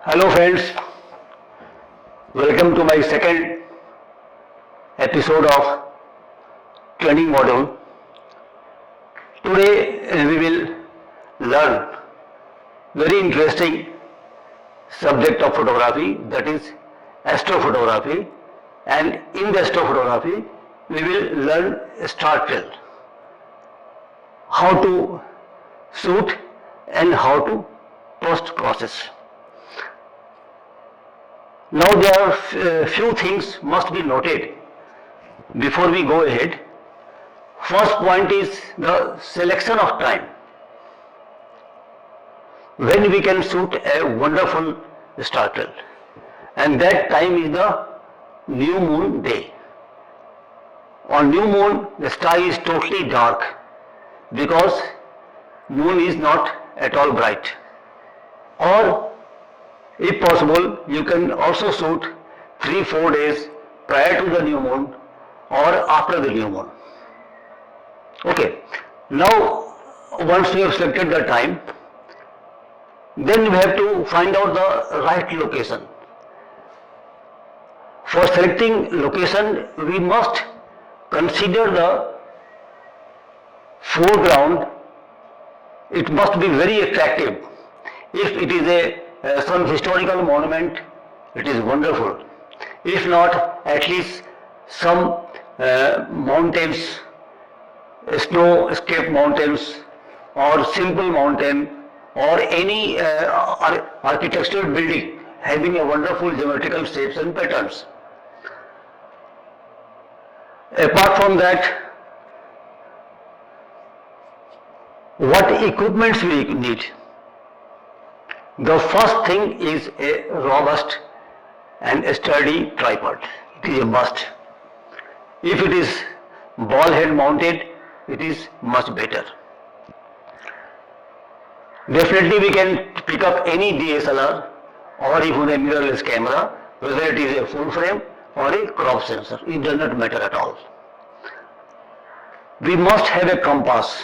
Hello friends, welcome to my second episode of training module. Today we will learn very interesting subject of photography, that is astrophotography, and in the astrophotography we will learn star trail, how to shoot and how to post process. Now there are few things must be noted before we go ahead. First point is the selection of time. When we can shoot a wonderful star trail, and that time is the new moon day. On new moon the sky is totally dark because moon is not at all bright. Or if possible, you can also shoot 3-4 days prior to the new moon or after the new moon. Okay. Now, once we have selected the time, then we have to find out the right location. For selecting location, we must consider the foreground. It must be very attractive. If it is some historical monument, it is wonderful. If not, at least some mountains, snow-capped mountains, or simple mountain, or any architectural building having a wonderful geometrical shapes and patterns. Apart from that, what equipments we need? The first thing is a robust and sturdy tripod. It is a must. If it is ball head mounted, it is much better. Definitely we can pick up any DSLR or even a mirrorless camera, whether it is a full frame or a crop sensor. It does not matter at all. We must have a compass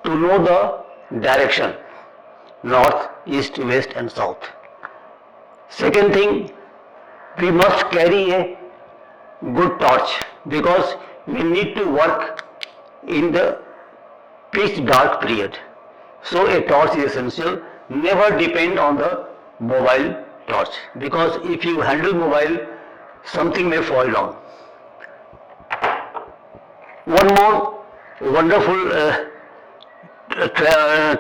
to know the direction, north, east, west and south. Second thing, we must carry a good torch because we need to work in the pitch dark period. So a torch is essential. Never depend on the mobile torch, because if you handle mobile, something may fall down. One more wonderful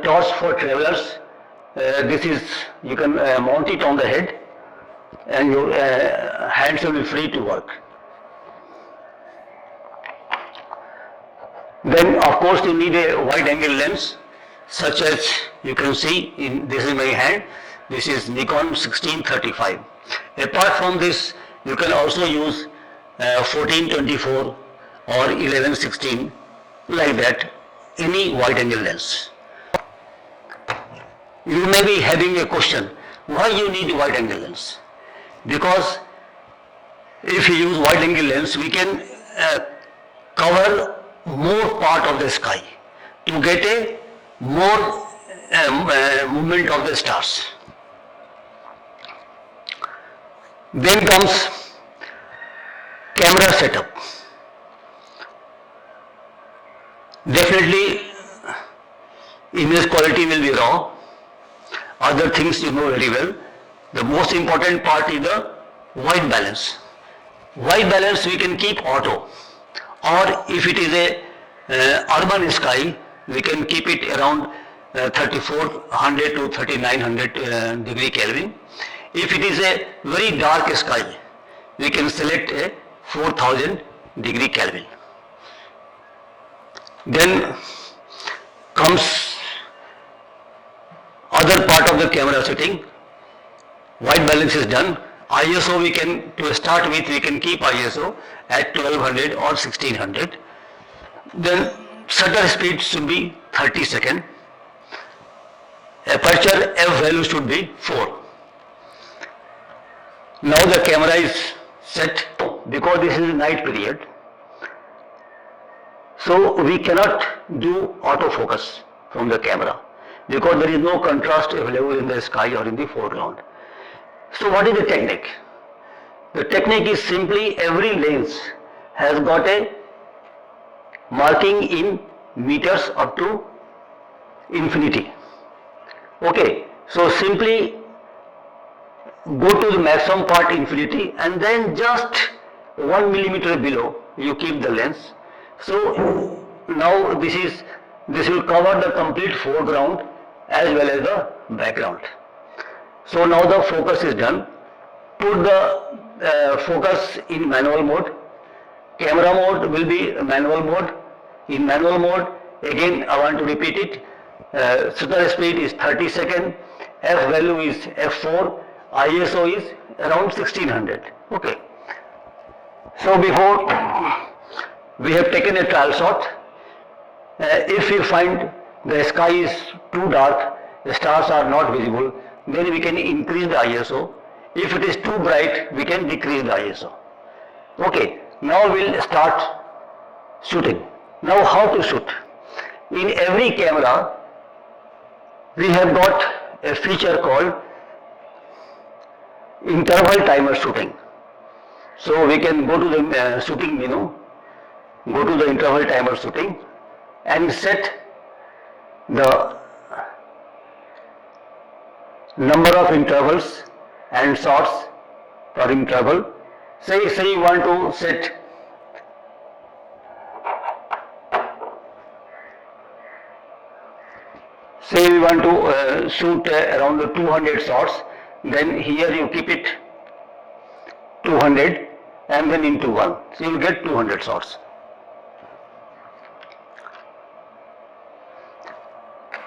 torch for travelers. This is, you can mount it on the head and your hands will be free to work. Then of course you need a wide angle lens, such as you can see this is my hand. This is Nikon 1635. Apart from this, you can also use 14-24 or 11-16, like that, any wide angle lens. You may be having a question, why you need wide angle lens? Because if you use wide angle lens, we can cover more part of the sky to get a more movement of the stars. Then comes camera setup. Definitely image quality will be raw. Other things you know very well. The most important part is the white balance. White balance we can keep auto, or if it is a urban sky, we can keep it around 3400 to 3900 degree Kelvin. If it is a very dark sky, we can select a 4000 degree Kelvin. Then comes other part of the camera setting. White balance is done. ISO we can, to start with, we can keep ISO at 1200 or 1600. Then shutter speed should be 30 seconds. Aperture f value should be 4. Now the camera is set, because this is night period. So we cannot do autofocus from the camera, because there is no contrast available in the sky or in the foreground. So what is the technique? The technique is simply every lens has got a marking in meters up to infinity. Okay, so simply go to the maximum part infinity and then just 1 millimeter below you keep the lens. So now this will cover the complete foreground as well as the background. So now the focus is done. Put the focus in manual mode. Camera mode will be manual mode. In manual mode, again I want to repeat it. Shutter speed is 30 seconds. F value is f4. ISO is around 1600. Okay. So before we have taken a trial shot. If we find the sky is too dark, the stars are not visible, then we can increase the ISO. If it is too bright, we can decrease the ISO. Okay, now we'll start shooting. Now how to shoot? In every camera, we have got a feature called interval timer shooting. So we can go to the shooting menu, go to the interval timer shooting and set the number of intervals and shots per interval. Say you want to set shoot around the 200 shots, then here you keep it 200 and then into 1. So you will get 200 shots.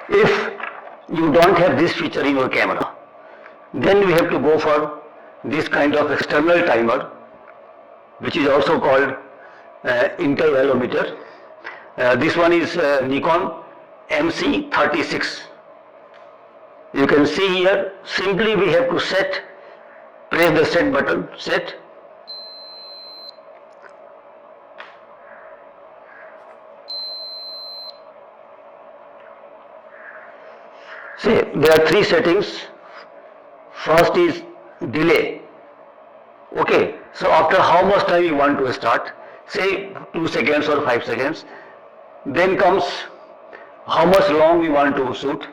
If you don't have this feature in your camera, then we have to go for this kind of external timer, which is also called intervalometer. This one is Nikon MC36. You can see here, simply we have to press the set button, set. See, there are 3 settings. First is delay. Okay, so after how much time you want to start, say 2 seconds or 5 seconds. Then comes how much long we want to shoot.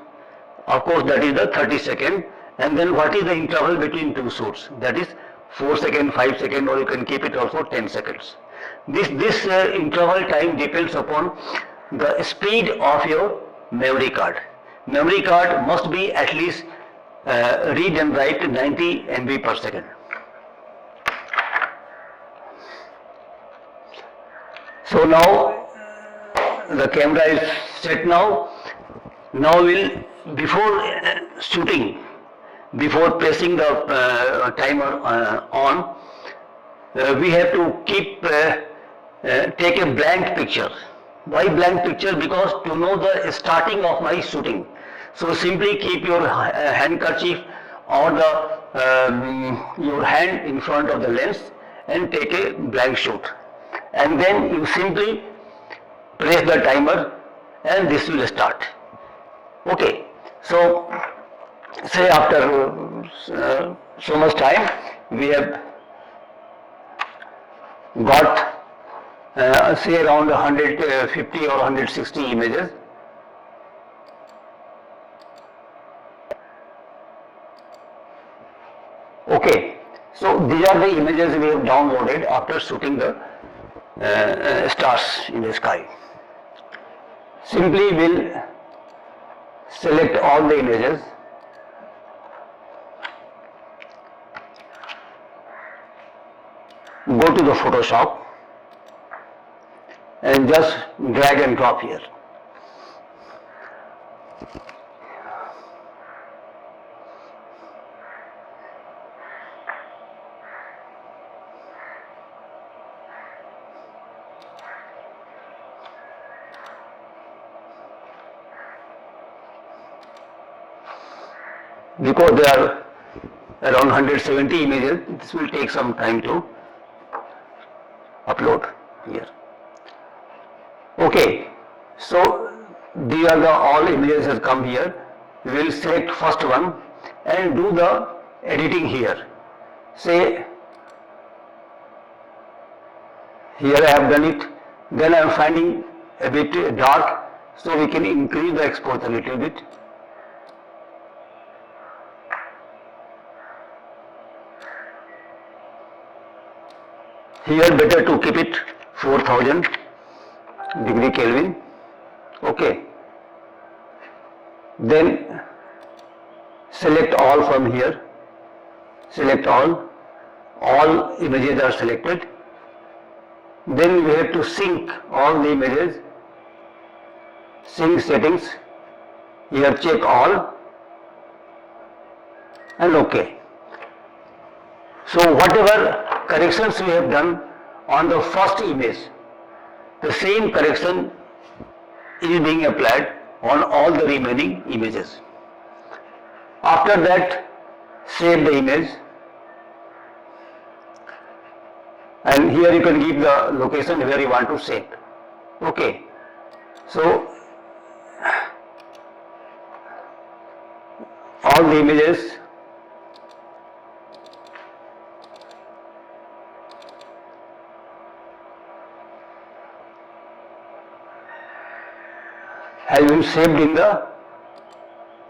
Of course, that is the 30 second. And then what is the interval between 2 shoots? That is 4 seconds, 5 seconds, or you can keep it also 10 seconds. This interval time depends upon the speed of your memory card. Memory card must be at least read and write 90 MB per second. So now the camera is set now. Now before shooting, before pressing the timer on, we have to take a blank picture. Why blank picture? Because to know the starting of my shooting. So simply keep your handkerchief or your hand in front of the lens and take a blank shot. And then you simply press the timer and this will start. Okay, so say after so much time we have got say around 150 or 160 images. Okay, so these are the images we have downloaded after shooting the stars in the sky. Simply we'll select all the images. Go to the Photoshop and just drag and drop here. Because there are around 170 images, this will take some time to upload here. Okay, so these are all images that come here. We will select first one and do the editing here. Say here I have done it, then I am finding a bit dark, so we can increase the exposure a little bit. Here better to keep it 4000 degree Kelvin. Okay. Then select all from here. Select all. All images are selected. Then we have to sync all the images. Sync settings. Here check all and OK. So whatever corrections we have done on the first image, the same correction is being applied on all the remaining images. After that, save the image, and here you can give the location where you want to save. Okay, so all the images has been saved in the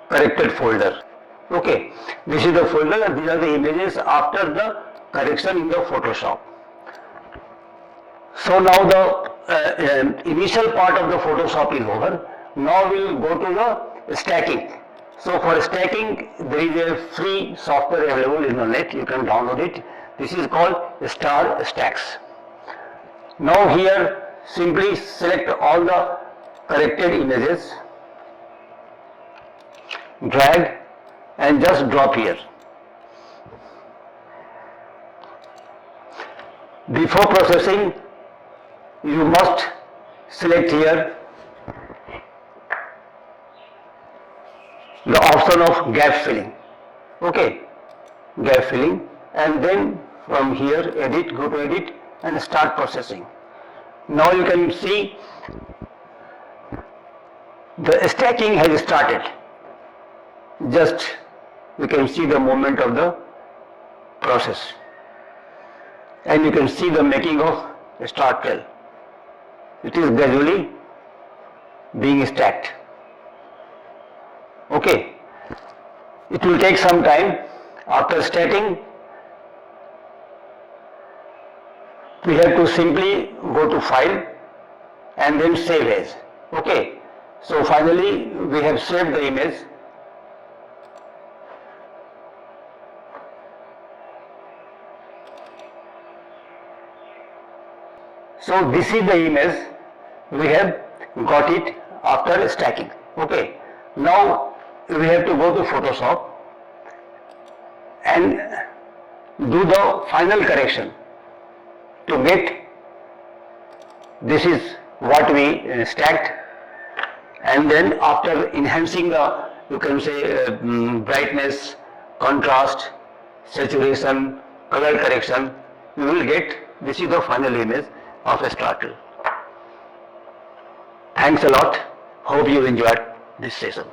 corrected folder. Okay, this is the folder and these are the images after the correction in the Photoshop. So now the initial part of the Photoshop is over. Now we will go to the stacking. So for stacking, there is a free software available in the net. You can download it. This is called Star Stacks. Now here simply select all the corrected images, drag and just drop here. Before processing, you must select here the option of gap filling. Okay, gap filling, and then from here edit, go to edit and start processing. Now you can see the stacking has started. Just you can see the movement of the process, and you can see the making of a star trail. It is gradually being stacked. Okay, it will take some time. After stacking, we have to simply go to file and then save as. Okay, so finally we have saved the image. So this is the image, we have got it after stacking. Okay, now we have to go to Photoshop and do the final correction to get this is what we stacked, and then after enhancing the, you can say brightness, contrast, saturation, color correction, we will get this is the final image of a star trail. Thanks a lot. Hope you enjoyed this session.